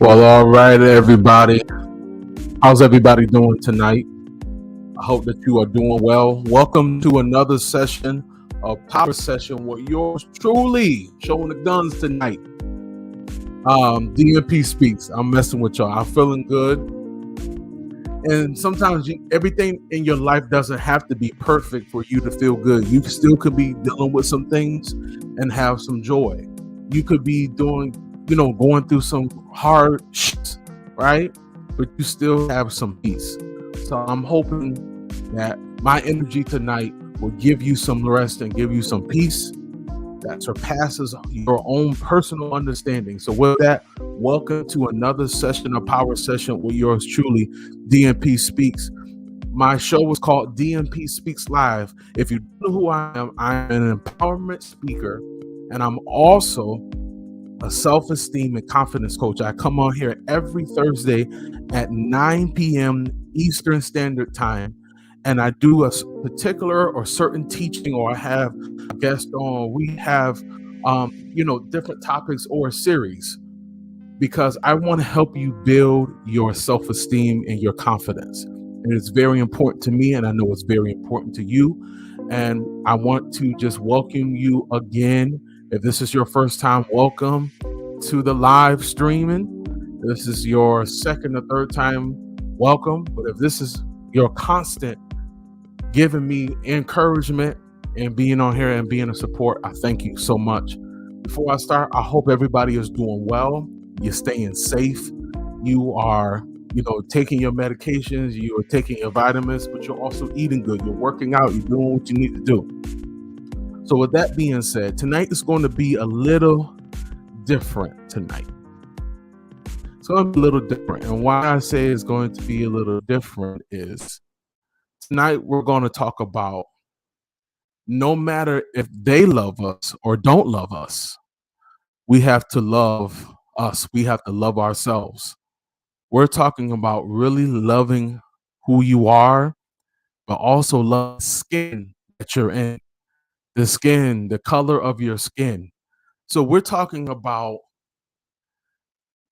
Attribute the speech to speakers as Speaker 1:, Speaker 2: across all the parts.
Speaker 1: Well, all right, everybody. How's everybody doing tonight? I hope that you are doing well. Welcome to another session of Power Session with yours truly, showing the guns tonight. DMP Speaks. I'm messing with y'all. I'm feeling good. And sometimes everything in your life doesn't have to be perfect for you to feel good. You still could be dealing with some things and have some joy. You could be going through some hard shit, right? But you still have some peace. So I'm hoping that my energy tonight will give you some rest and give you some peace that surpasses your own personal understanding. So with that, welcome to another session of Power Session with yours truly, DMP Speaks. My show is called DMP Speaks Live. If you don't know who I am, I'm an empowerment speaker, and I'm also a self-esteem and confidence coach. I come on here every Thursday at 9 p.m. Eastern Standard Time, and I do a particular or certain teaching, or I have a guest on. We have, different topics or a series, because I want to help you build your self-esteem and your confidence. And it's very important to me, and I know it's very important to you. And I want to just welcome you again. If this is your first time, welcome to the live streaming. If this is your second or third time, welcome. But if this is your constant giving me encouragement and being on here and being a support, I thank you so much. Before I start, I hope everybody is doing well. You're staying safe. You are, taking your medications. You are taking your vitamins, but you're also eating good. You're working out. You're doing what you need to do. So with that being said, tonight is going to be a little different tonight. It's going to be a little different. And why I say it's going to be a little different is tonight we're going to talk about, no matter if they love us or don't love us, we have to love us. We have to love ourselves. We're talking about really loving who you are, but also love the skin that you're in, the skin, the color of your skin. So we're talking about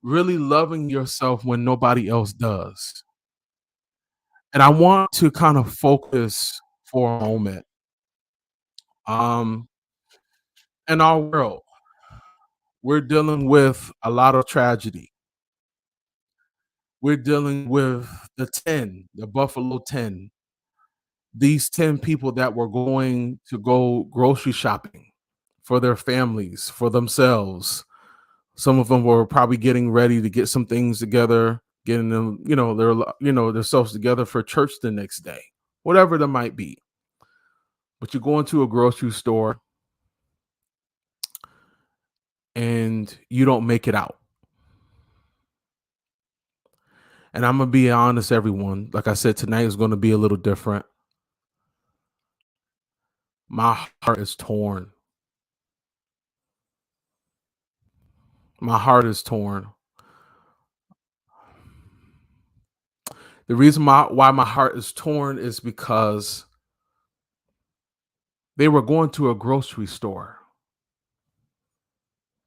Speaker 1: really loving yourself when nobody else does. And I want to kind of focus for a moment. In our world, we're dealing with a lot of tragedy. We're dealing with the Buffalo 10, these 10 people that were going to go grocery shopping for their families, for themselves. Some of them were probably getting ready to get some things together, getting them, themselves together for church the next day, whatever that might be. But you go into a grocery store and you don't make it out. And I'm going to be honest, everyone. Like I said, tonight is going to be a little different. My heart is torn. My heart is torn. The reason why my heart is torn is because they were going to a grocery store.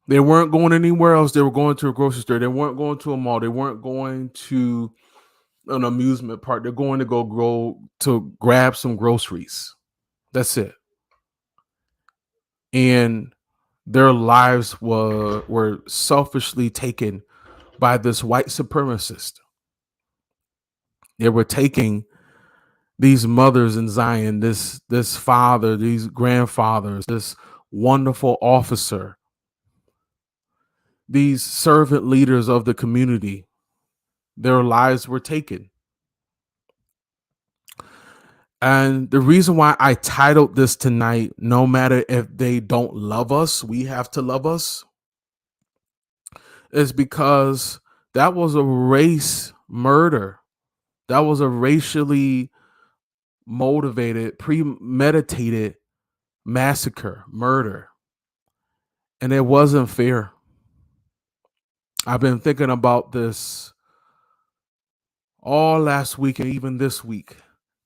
Speaker 1: They weren't going anywhere else. They were going to a grocery store. They weren't going to a mall. They weren't going to an amusement park. They're going to grab some groceries. That's it. And their lives were selfishly taken by this white supremacist. They were taking these mothers in Zion, this father, these grandfathers, this wonderful officer, these servant leaders of the community. Their lives were taken. And the reason why I titled this tonight, no matter if they don't love us, we have to love us, is because that was a race murder. That was a racially motivated, premeditated massacre, murder. And it wasn't fair. I've been thinking about this all last week and even this week.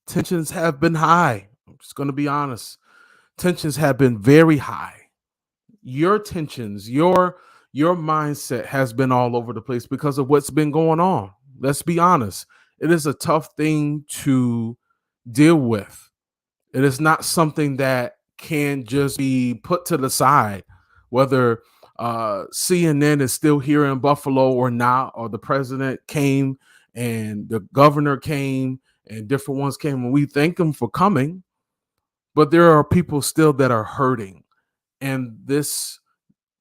Speaker 1: Tensions have been high. I'm just going to be honest. Tensions have been very high. Your tensions, your your mindset has been all over the place because of what's been going on. Let's be honest. It is a tough thing to deal with. It is not something that can just be put to the side, whether CNN is still here in Buffalo or not, or the president came and the governor came and different ones came, and we thank them for coming. But there are people still that are hurting. And this,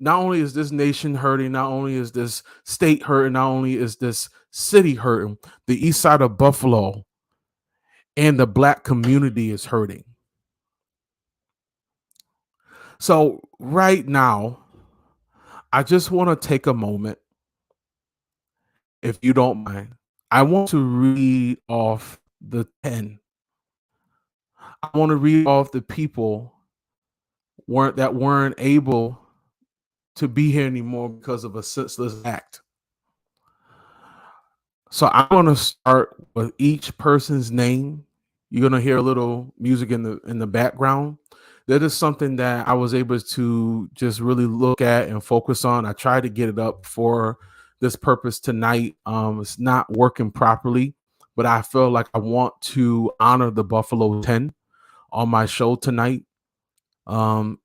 Speaker 1: not only is this nation hurting, not only is this state hurting, not only is this city hurting, the east side of Buffalo and the Black community is hurting. So right now, I just want to take a moment, if you don't mind. I want to read off the 10. I want to read off the people weren't able to be here anymore because of a senseless act. So I'm going to start with each person's name. You're going to hear a little music in the background. That is something that I was able to just really look at and focus on. I tried to get it up for this purpose tonight. It's not working properly, but I feel like I want to honor the Buffalo 10 on my show tonight. And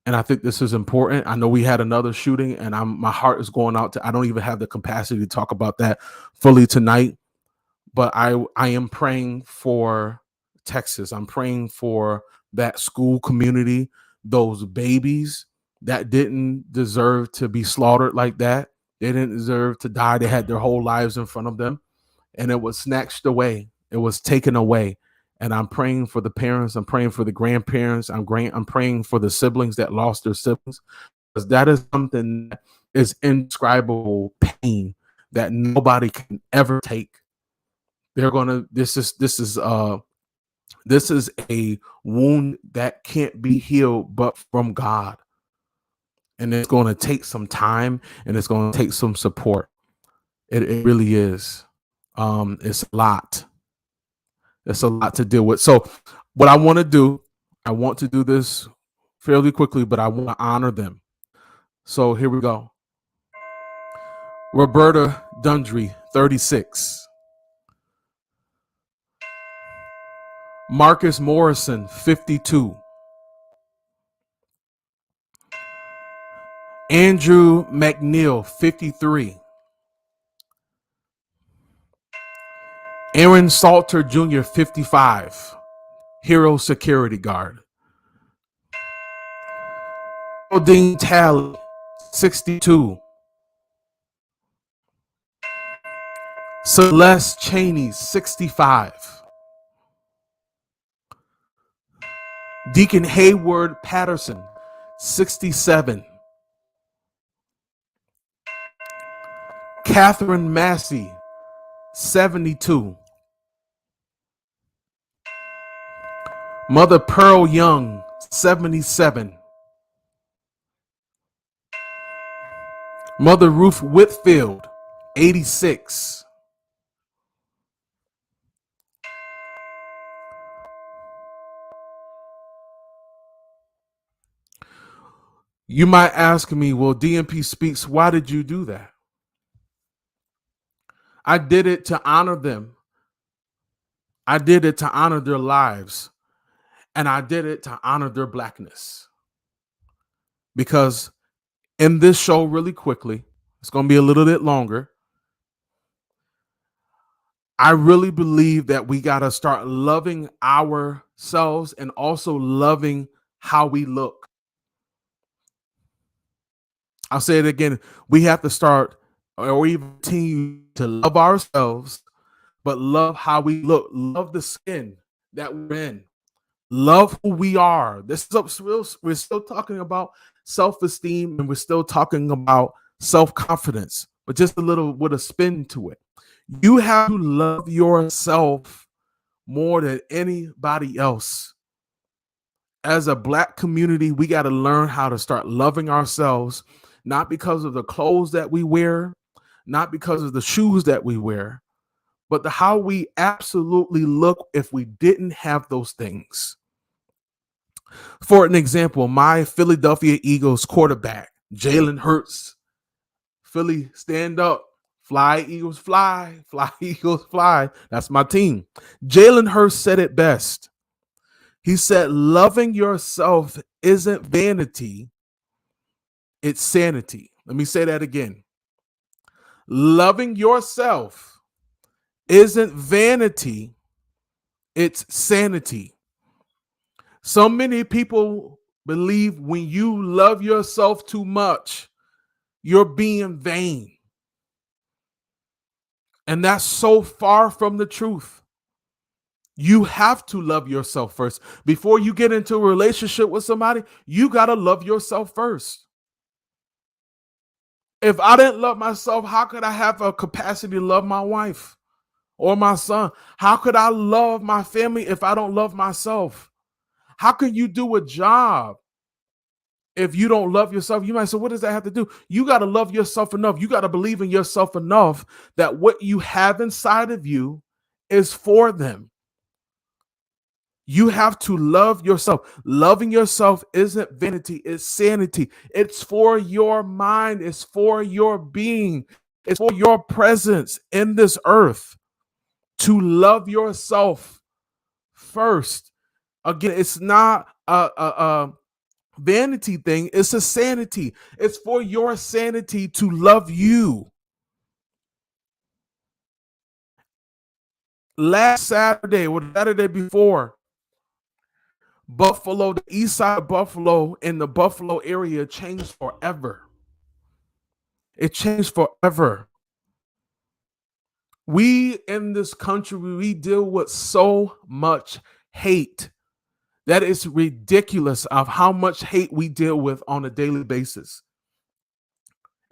Speaker 1: I think this is important. I know we had another shooting, and my heart is going out to. I don't even have the capacity to talk about that fully tonight, but I am praying for Texas. I'm praying for that school community, those babies that didn't deserve to be slaughtered like that. They didn't deserve to die. They had their whole lives in front of them, and it was snatched away. It was taken away. And I'm praying for the parents. I'm praying for the grandparents. I'm praying for the siblings that lost their siblings, because that is something that is indescribable pain that nobody can ever take. This is a wound that can't be healed but from God. And it's going to take some time, and it's going to take some support. It really is. It's a lot. It's a lot to deal with. So what I want to do this fairly quickly, but I want to honor them. So here we go. Roberta Dundry, 36. Marcus Morrison, 52. Andrew McNeil, 53. Aaron Salter Jr., 55. Hero security guard. Dean Talley, 62. Celeste Cheney, 65. Deacon Hayward Patterson, 67. Catherine Massey, 72. Mother Pearl Young, 77. Mother Ruth Whitfield, 86. You might ask me, well, DMP Speaks, why did you do that? I did it to honor them. I did it to honor their lives. And I did it to honor their Blackness. Because in this show, really quickly, it's going to be a little bit longer. I really believe that we got to start loving ourselves and also loving how we look. I'll say it again. We have to start, or even continue to love ourselves, but love how we look. Love the skin that we're in. Love who we are. We're still talking about self-esteem, and we're still talking about self-confidence, but just a little with a spin to it. You have to love yourself more than anybody else. As a Black community, we got to learn how to start loving ourselves, not because of the clothes that we wear, not because of the shoes that we wear, but how we absolutely look if we didn't have those things. For an example, my Philadelphia Eagles quarterback, Jalen Hurts, Philly, stand up. Fly, Eagles, fly. Fly, Eagles, fly. That's my team. Jalen Hurst said it best. He said, loving yourself isn't vanity, it's sanity. Let me say that again. Loving yourself isn't vanity, it's sanity. So many people believe when you love yourself too much, you're being vain. And that's so far from the truth. You have to love yourself first. Before you get into a relationship with somebody, you got to love yourself first. If I didn't love myself, how could I have a capacity to love my wife or my son? How could I love my family if I don't love myself? How can you do a job if you don't love yourself? You might say, what does that have to do? You got to love yourself enough. You got to believe in yourself enough that what you have inside of you is for them. You have to love yourself. Loving yourself isn't vanity, it's sanity. It's for your mind, it's for your being, it's for your presence in this earth. To love yourself first. Again, it's not a vanity thing, it's a sanity. It's for your sanity to love you. Last Saturday or the Saturday before, Buffalo, the east side of Buffalo in the Buffalo area changed forever. It changed forever. We in this country, we deal with so much hate that is ridiculous of how much hate we deal with on a daily basis.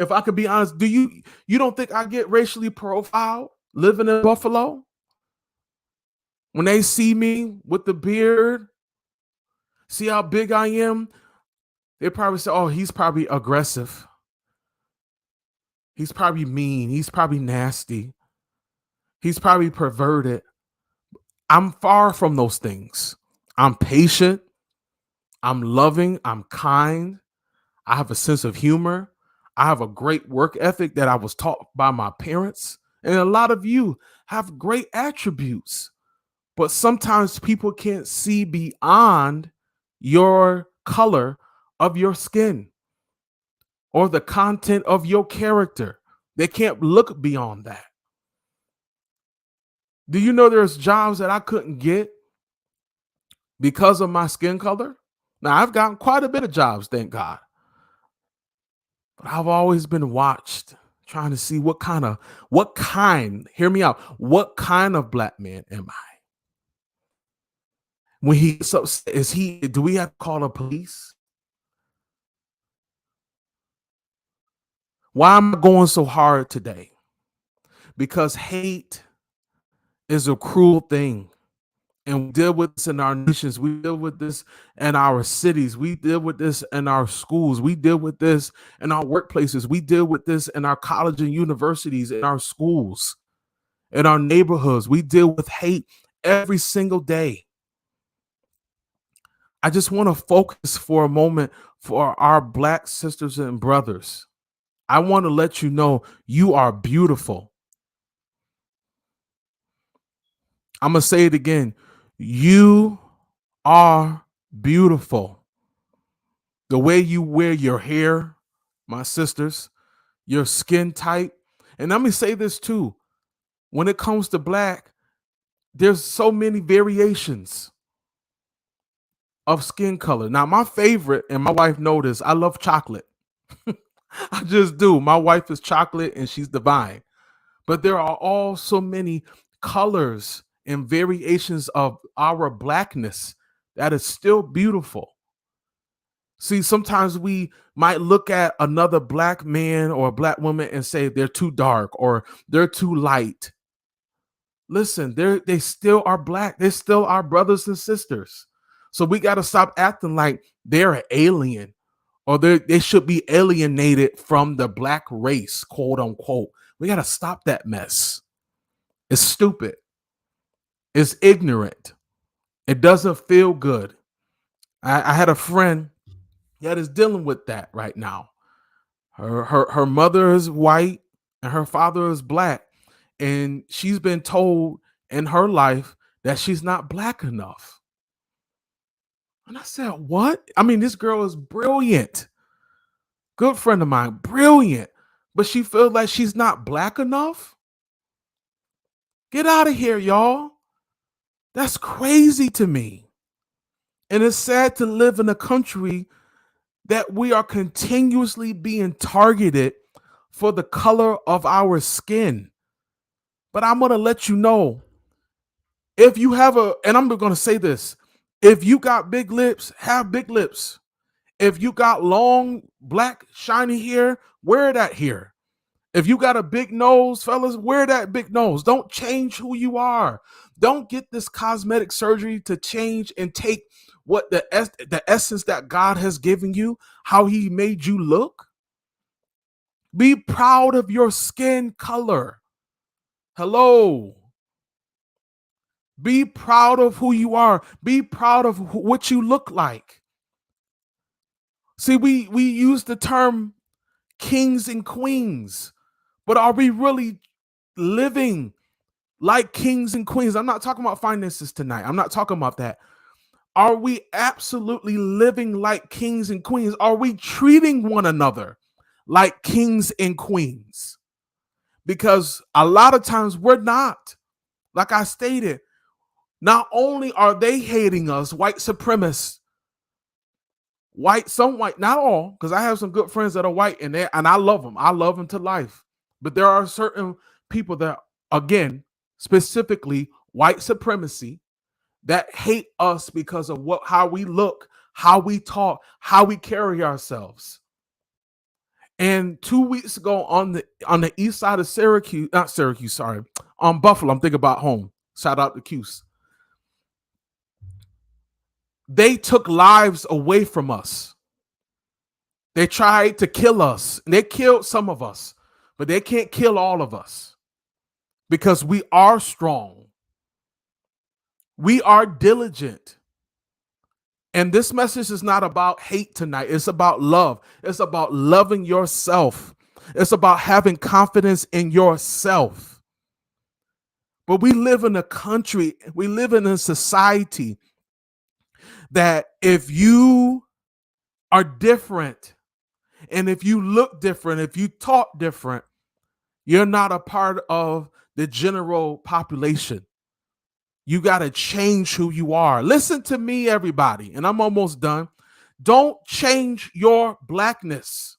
Speaker 1: If I could be honest, you don't think I get racially profiled living in Buffalo? When they see me with the beard, see how big I am, they probably say, oh, he's probably aggressive. He's probably mean. He's probably nasty. He's probably perverted. I'm far from those things. I'm patient. I'm loving. I'm kind. I have a sense of humor. I have a great work ethic that I was taught by my parents. And a lot of you have great attributes. But sometimes people can't see beyond your color of your skin or the content of your character. They can't look beyond that. Do you know there's jobs that I couldn't get because of my skin color? Now, I've gotten quite a bit of jobs, thank God. But I've always been watched, trying to see hear me out, what kind of black man am I? When he gets upset, do we have to call the police? Why am I going so hard today? Because hate is a cruel thing. And we deal with this in our nations. We deal with this in our cities. We deal with this in our schools. We deal with this in our workplaces. We deal with this in our college and universities, in our schools, in our neighborhoods. We deal with hate every single day. I just want to focus for a moment for our black sisters and brothers. I want to let you know you are beautiful. I'm going to say it again. You are beautiful. The way you wear your hair, my sisters, your skin type. And let me say this too. When it comes to black, there's so many variations of skin color. Now, my favorite, and my wife knows this, I love chocolate. I just do. My wife is chocolate and she's divine. But there are all so many colors and variations of our blackness that is still beautiful. See, sometimes we might look at another black man or a black woman and say they're too dark or they're too light. Listen, they still are black. They're still our brothers and sisters. So we got to stop acting like they're an alien or they should be alienated from the black race, quote unquote. We got to stop that mess. It's stupid. It's ignorant. It doesn't feel good. I had a friend that is dealing with that right now. Her mother is white and her father is black. And she's been told in her life that she's not black enough. And I said, what? I mean, this girl is brilliant. Good friend of mine, brilliant. But she feels like she's not black enough? Get out of here, y'all. That's crazy to me. And it's sad to live in a country that we are continuously being targeted for the color of our skin. But I'm going to let you know, if you have and I'm going to say this, if you got big lips, have big lips. If you got long, black, shiny hair, wear that hair. If you got a big nose, fellas, wear that big nose. Don't change who you are. Don't get this cosmetic surgery to change and take what the essence that God has given you, how he made you look. Be proud of your skin color. Hello. Be proud of who you are. Be proud of what you look like. See, we use the term kings and queens, but are we really living like kings and queens? I'm not talking about finances tonight. I'm not talking about that. Are we absolutely living like kings and queens? Are we treating one another like kings and queens? Because a lot of times we're not. Like I stated, not only are they hating us, white supremacists, some white, not all, because I have some good friends that are white and I love them. I love them to life. But there are certain people that, again, specifically white supremacy, that hate us because of how we look, how we talk, how we carry ourselves. And 2 weeks ago on the east side of on Buffalo, I'm thinking about home. Shout out to Cuse. They took lives away from us. They tried to kill us. And they killed some of us, but they can't kill all of us because we are strong. We are diligent. And this message is not about hate tonight. It's about love. It's about loving yourself. It's about having confidence in yourself. But we live in a country, we live in a society that if you are different and if you look different, if you talk different, you're not a part of the general population. You got to change who you are. Listen to me, everybody, and I'm almost done. Don't change your blackness.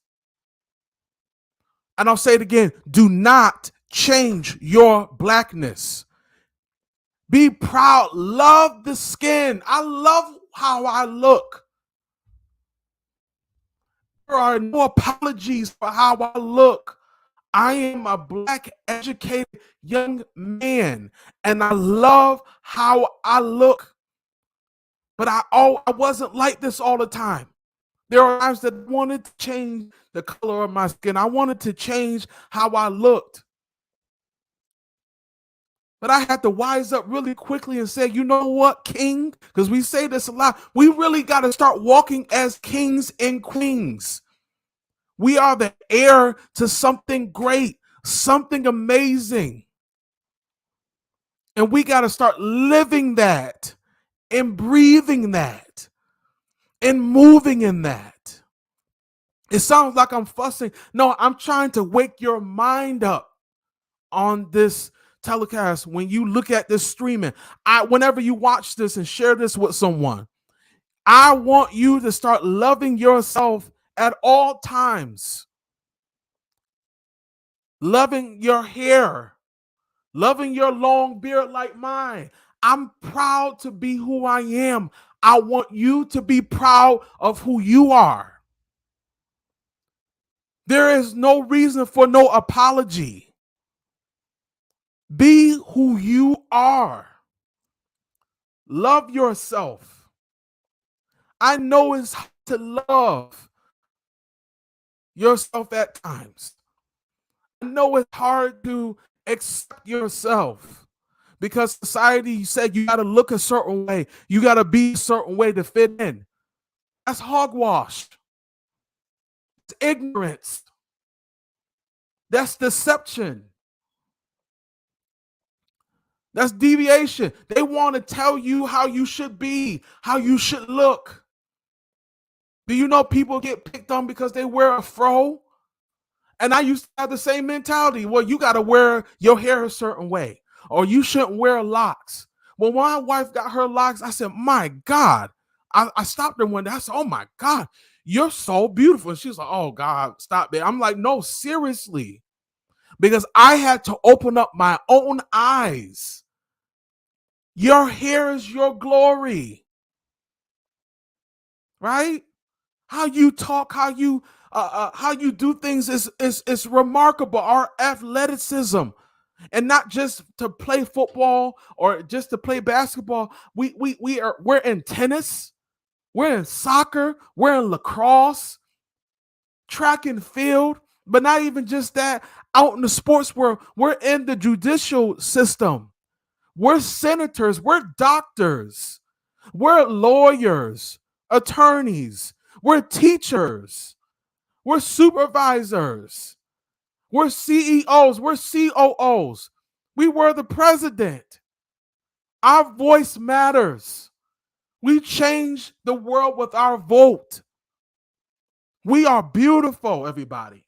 Speaker 1: And I'll say it again. Do not change your blackness. Be proud. Love the skin. I love how I look. There are no apologies for how I look. I am a black, educated young man, and I love how I look. But I wasn't like this all the time. There are times that I wanted to change the color of my skin. I wanted to change how I looked. But I had to wise up really quickly and say, you know what, king? Because we say this a lot. We really got to start walking as kings and queens. We are the heir to something great, something amazing. And we got to start living that and breathing that and moving in that. It sounds like I'm fussing. No, I'm trying to wake your mind up on this telecast. When you look at this streaming, whenever you watch this and share this with someone, I want you to start loving yourself at all times. Loving your hair, loving your long beard like mine. I'm proud to be who I am. I want you to be proud of who you are. There is no reason for no apology. Be who you are. Love yourself. I know it's hard to love yourself at times. I know it's hard to accept yourself because society said you got to look a certain way. You got to be a certain way to fit in. That's hogwash. It's ignorance. That's deception. That's deviation. They want to tell you how you should be, how you should look. Do you know people get picked on because they wear a fro? And I used to have the same mentality. Well, you got to wear your hair a certain way, or you shouldn't wear locks. Well, when my wife got her locks, I said, my God. I stopped her one day. I said, oh my God, you're so beautiful. And she was like, oh God, stop it. I'm like, no, seriously. Because I had to open up my own eyes. Your hair is your glory. Right? How you talk, how you do things is remarkable. Our athleticism, and not just to play football or just to play basketball. We're in tennis, we're in soccer, we're in lacrosse, track and field, but not even just that. Out in the sports world, we're in the judicial system. We're senators, we're doctors, we're lawyers, attorneys, we're teachers, we're supervisors, we're CEOs, we're COOs. We were the president. Our voice matters. We change the world with our vote. We are beautiful, everybody.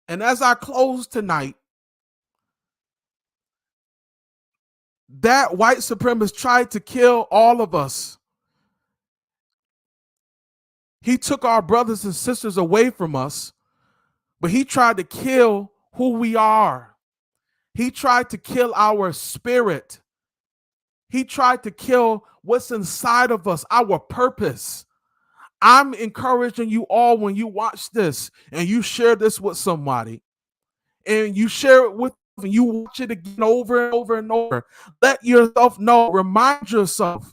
Speaker 1: And as I close tonight, that white supremacist tried to kill all of us. He took our brothers and sisters away from us, but he tried to kill who we are. He tried to kill our spirit. He tried to kill what's inside of us, our purpose. I'm encouraging you all, when you watch this and you share this with somebody and you share it with them, and you watch it again over and over and over, let yourself know, remind yourself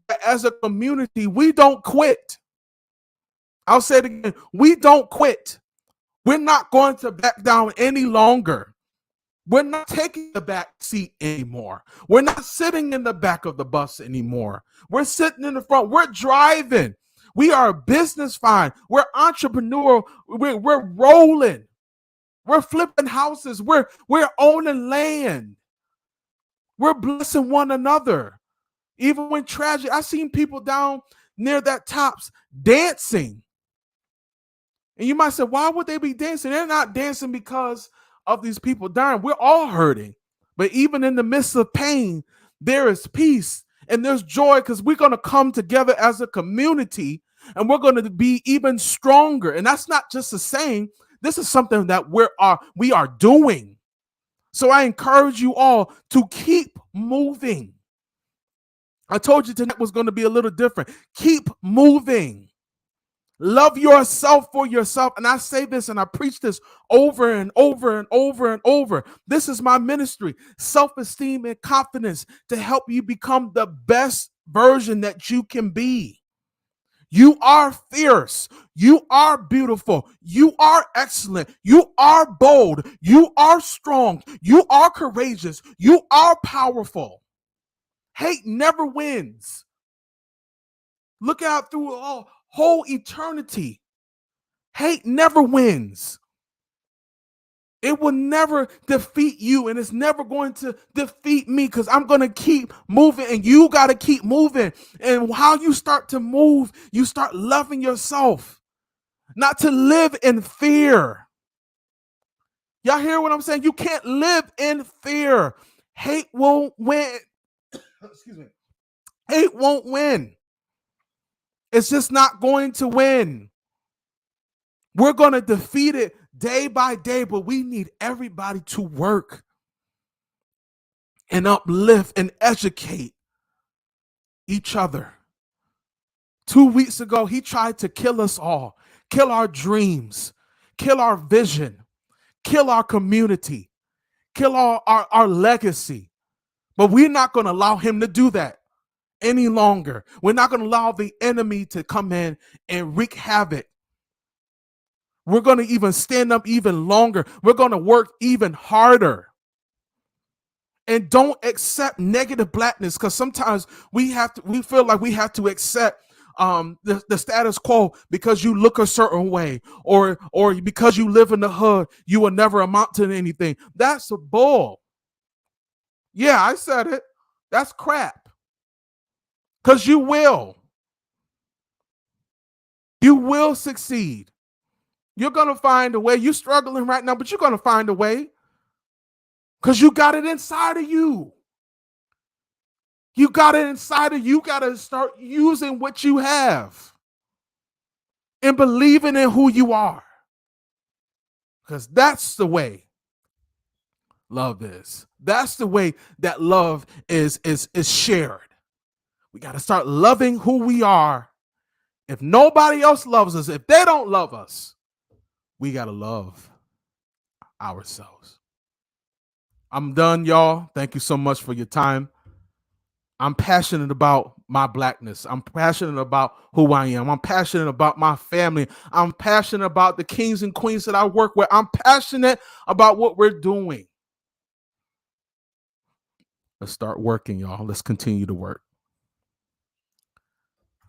Speaker 1: that as a community, we don't quit. I'll say it again. We don't quit. We're not going to back down any longer. We're not taking the back seat anymore. We're not sitting in the back of the bus anymore. We're sitting in the front. We're driving. We are business fine. We're entrepreneurial. We're rolling. We're flipping houses. We're owning land. We're blessing one another. Even when tragic, I've seen people down near that tops dancing. And you might say, why would they be dancing? They're not dancing because of these people dying. We're all hurting. But even in the midst of pain, there is peace and there's joy, because we're going to come together as a community and we're going to be even stronger. And that's not just a saying. This is something that we are doing. So I encourage you all to keep moving. I told you tonight was going to be a little different. Keep moving. Love yourself for yourself. And I say this and I preach this over and over and over and over. This is my ministry, self-esteem and confidence, to help you become the best version that you can be. You are fierce. You are beautiful. You are excellent. You are bold. You are strong. You are courageous. You are powerful. Hate never wins. Look out through whole eternity. Hate never wins. It will never defeat you, and it's never going to defeat me, because I'm going to keep moving, and you got to keep moving. And how you start to move, you start loving yourself, not to live in fear. Y'all hear what I'm saying? You can't live in fear. Hate won't win. Excuse me. Hate won't win. It's just not going to win. We're going to defeat it day by day, but we need everybody to work and uplift and educate each other. 2 weeks ago, he tried to kill us all, kill our dreams, kill our vision, kill our community, kill our legacy. But we're not going to allow him to do that any longer. We're not going to allow the enemy to come in and wreak havoc. We're going to even stand up even longer. We're going to work even harder. And don't accept negative blackness, because sometimes we feel like we have to accept the status quo because you look a certain way, or because you live in the hood, you will never amount to anything. That's a bull. Yeah, I said it. That's crap. Because you will. You will succeed. You're going to find a way. You're struggling right now, but you're going to find a way because you got it inside of you. You got it inside of you. You got to start using what you have and believing in who you are, because that's the way love is. That's the way that love is shared. We got to start loving who we are. If nobody else loves us, if they don't love us, we got to love ourselves. I'm done, y'all. Thank you so much for your time. I'm passionate about my blackness. I'm passionate about who I am. I'm passionate about my family. I'm passionate about the kings and queens that I work with. I'm passionate about what we're doing. Let's start working, y'all. Let's continue to work.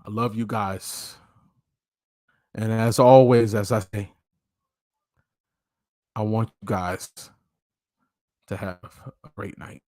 Speaker 1: I love you guys. And as always, as I say, I want you guys to have a great night.